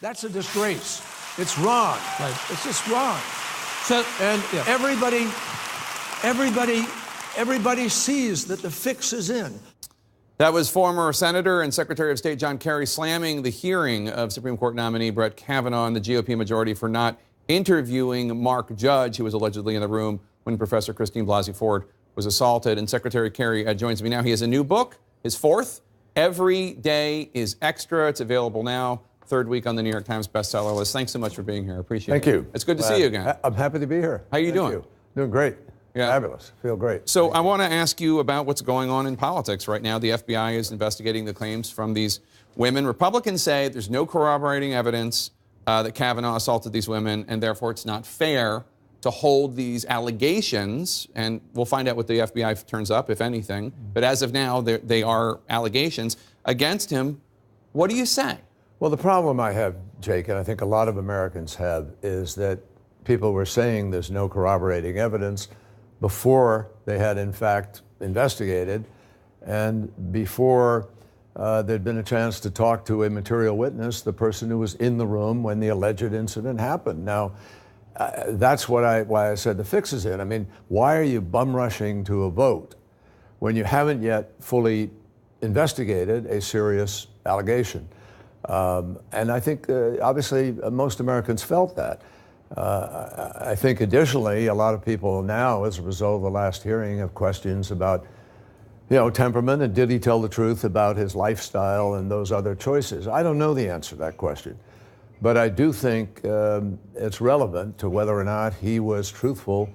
That's a disgrace. It's wrong. Right. It's just wrong. So, And yeah. everybody sees that the fix is in. That was former Senator and Secretary of State John Kerry slamming the hearing of Supreme Court nominee Brett Kavanaugh and the GOP majority for not interviewing Mark Judge, who was allegedly in the room when Professor Christine Blasey Ford was assaulted. And Secretary Kerry joins me now. He has a new book, his fourth, Every Day is Extra. It's available now, third week on the New York Times bestseller list. Thanks so much for being here. I appreciate it. Thank you. It's good to see you again. I'm happy to be here. How are you doing? Doing great. Yeah. Fabulous. Feel great. So I want to ask you about what's going on in politics right now. The FBI is investigating the claims from these women. Republicans say there's no corroborating evidence that Kavanaugh assaulted these women, and therefore it's not fair to hold these allegations. And we'll find out what the FBI turns up, if anything. But as of now, they are allegations against him. What do you say? Well, the problem I have, Jake, and I think a lot of Americans have, is that people were saying there's no corroborating evidence before they had, in fact, investigated, and before there'd been a chance to talk to a material witness, the person who was in the room when the alleged incident happened. Now, that's why I said the fix is in. I mean, why are you bum rushing to a vote when you haven't yet fully investigated a serious allegation? And I think, obviously, most Americans felt that. I think additionally, a lot of people now, as a result of the last hearing, have questions about, temperament, and did he tell the truth about his lifestyle and those other choices? I don't know the answer to that question, but I do think it's relevant to whether or not he was truthful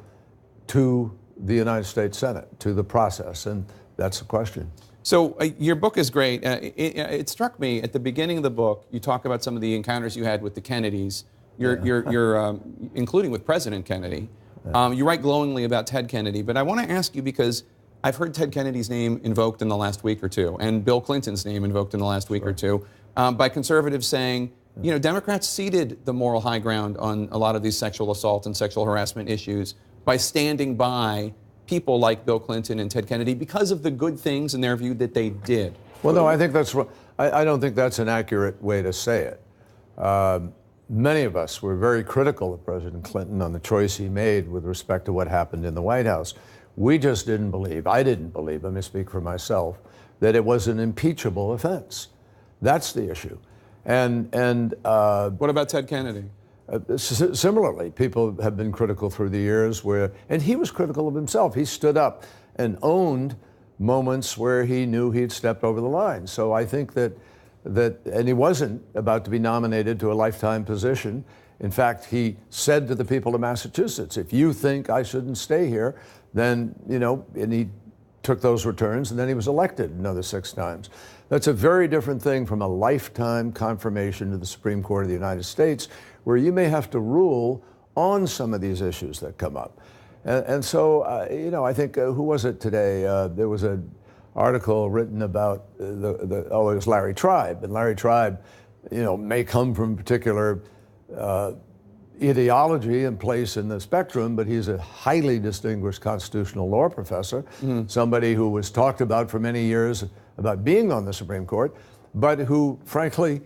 to the United States Senate, to the process, and that's the question. So your book is great. It struck me at the beginning of the book, you talk about some of the encounters you had with the Kennedys. You're including with President Kennedy. You write glowingly about Ted Kennedy, but I want to ask you because I've heard Ted Kennedy's name invoked in the last week or two, and Bill Clinton's name invoked in the last week or two, by conservatives saying, Democrats ceded the moral high ground on a lot of these sexual assault and sexual harassment issues by standing by people like Bill Clinton and Ted Kennedy because of the good things in their view that they did. Well, no, I think that's. I don't think that's an accurate way to say it. Many of us were very critical of President Clinton on the choice he made with respect to what happened in the White House. We just didn't believe, I didn't believe, let me speak for myself, that it was an impeachable offense. That's the issue. And what about Ted Kennedy? Similarly, people have been critical through the years and he was critical of himself. He stood up and owned moments where he knew he'd stepped over the line. So I think that and he wasn't about to be nominated to a lifetime position. In fact, he said to the people of Massachusetts, if you think I shouldn't stay here, then, and he took those returns, and then he was elected another 6 times. That's a very different thing from a lifetime confirmation to the Supreme Court of the United States, where you may have to rule on some of these issues that come up. And so, I think, who was it today? There was an article written about it was Larry Tribe, and Larry Tribe, may come from a particular ideology and place in the spectrum, but he's a highly distinguished constitutional law professor, somebody who was talked about for many years about being on the Supreme Court, but who, frankly,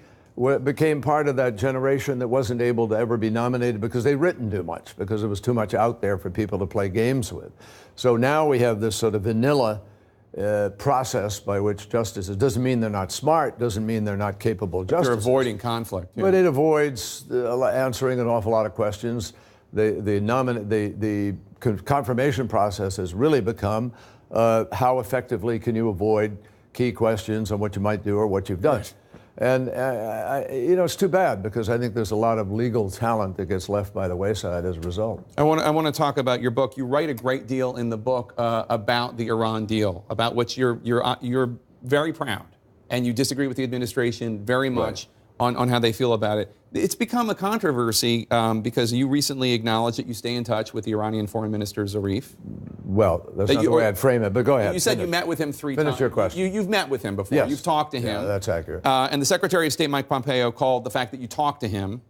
became part of that generation that wasn't able to ever be nominated because they'd written too much, because there was too much out there for people to play games with. So now we have this sort of vanilla process by which justices, doesn't mean they're not smart, doesn't mean they're not capable justices. They're avoiding conflict. Yeah. But it avoids answering an awful lot of questions. The confirmation process has really become how effectively can you avoid key questions on what you might do or what you've done. Right. And, it's too bad because I think there's a lot of legal talent that gets left by the wayside as a result. I want to talk about your book. You write a great deal in the book about the Iran deal, about which you're very proud, and you disagree with the administration very much on how they feel about it. It's become a controversy because you recently acknowledged that you stay in touch with the Iranian Foreign Minister Zarif. Well, that's not the way I'd frame it, but go ahead. You said you met with him 3 times. Finish your question. You've met with him before. Yes. You've talked to him. Yeah, that's accurate. And the Secretary of State, Mike Pompeo, called the fact that you talked to him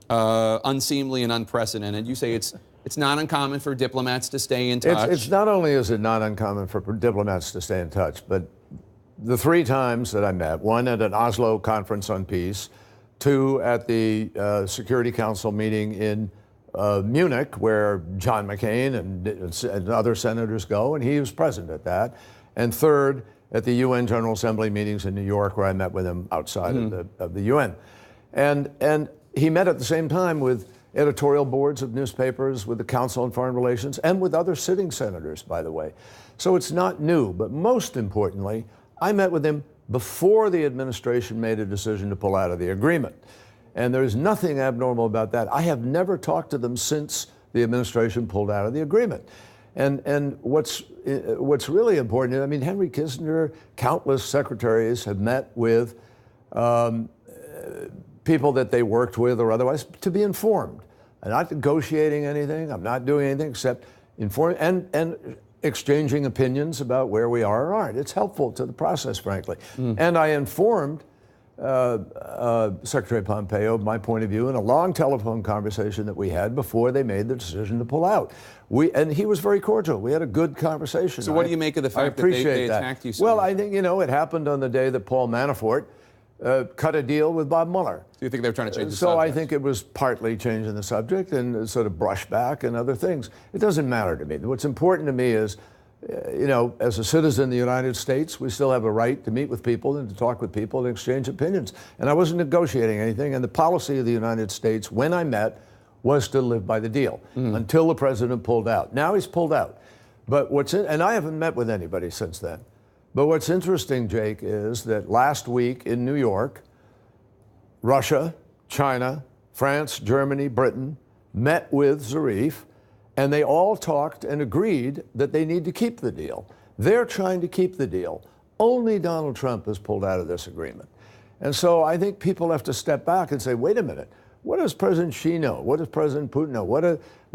unseemly and unprecedented. You say it's not uncommon for diplomats to stay in touch. It's not only is it not uncommon for diplomats to stay in touch, but the 3 times that I met, one at an Oslo conference on peace, two at the Security Council meeting in Munich, where John McCain and other senators go, and he was present at that. And third, at the UN General Assembly meetings in New York, where I met with him outside of the UN. And he met at the same time with editorial boards of newspapers, with the Council on Foreign Relations, and with other sitting senators, by the way. So it's not new, but most importantly, I met with him before the administration made a decision to pull out of the agreement. And there's nothing abnormal about that. I have never talked to them since the administration pulled out of the agreement. And what's really important, I mean, Henry Kissinger, countless secretaries have met with people that they worked with or otherwise to be informed. I'm not negotiating anything. I'm not doing anything except inform and exchanging opinions about where we are or aren't. It's helpful to the process, frankly. And I informed Secretary Pompeo of my point of view in a long telephone conversation that we had before they made the decision to pull out. And he was very cordial. We had a good conversation. So what do you make of the fact that they attacked you so Well, much? I think, it happened on the day that Paul Manafort cut a deal with Bob Mueller. Do you think they were trying to change the So subject? I think it was partly changing the subject and sort of brushback and other things. It doesn't matter to me. What's important to me is, as a citizen of the United States, we still have a right to meet with people and to talk with people and exchange opinions. And I wasn't negotiating anything. And the policy of the United States, when I met, was to live by the deal until the president pulled out. Now he's pulled out. But and I haven't met with anybody since then. But what's interesting, Jake, is that last week in New York, Russia, China, France, Germany, Britain met with Zarif, and they all talked and agreed that they need to keep the deal. They're trying to keep the deal. Only Donald Trump has pulled out of this agreement. And so I think people have to step back and say, wait a minute, what does President Xi know? What does President Putin know? What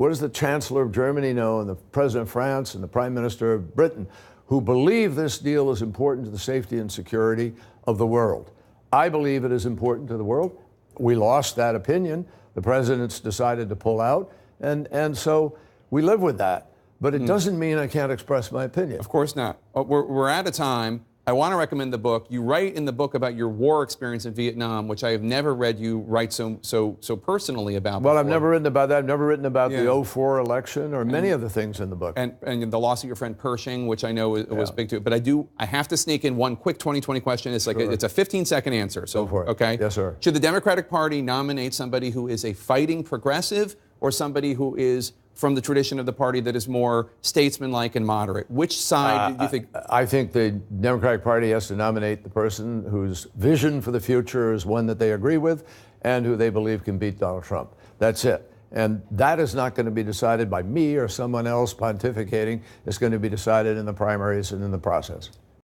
does the Chancellor of Germany know, and the President of France and the Prime Minister of Britain, who believe this deal is important to the safety and security of the world? I believe it is important to the world. We lost that opinion. The president's decided to pull out. And so we live with that. But it doesn't mean I can't express my opinion. Of course not. We're out of time. I want to recommend the book. You write in the book about your war experience in Vietnam, which I have never read you write so personally about. Well, before. I've never written about that. I've never written about the 2004 election or many of the things in the book. And the loss of your friend Pershing, which I know was big too. But I have to sneak in one quick 2020 question. It's like it's a 15-second answer. So Go for it. Okay. Yes, sir. Should the Democratic Party nominate somebody who is a fighting progressive or somebody who is from the tradition of the party that is more statesmanlike and moderate? Which side do you think? I think the Democratic Party has to nominate the person whose vision for the future is one that they agree with and who they believe can beat Donald Trump. That's it. And that is not going to be decided by me or someone else pontificating. It's going to be decided in the primaries and in the process.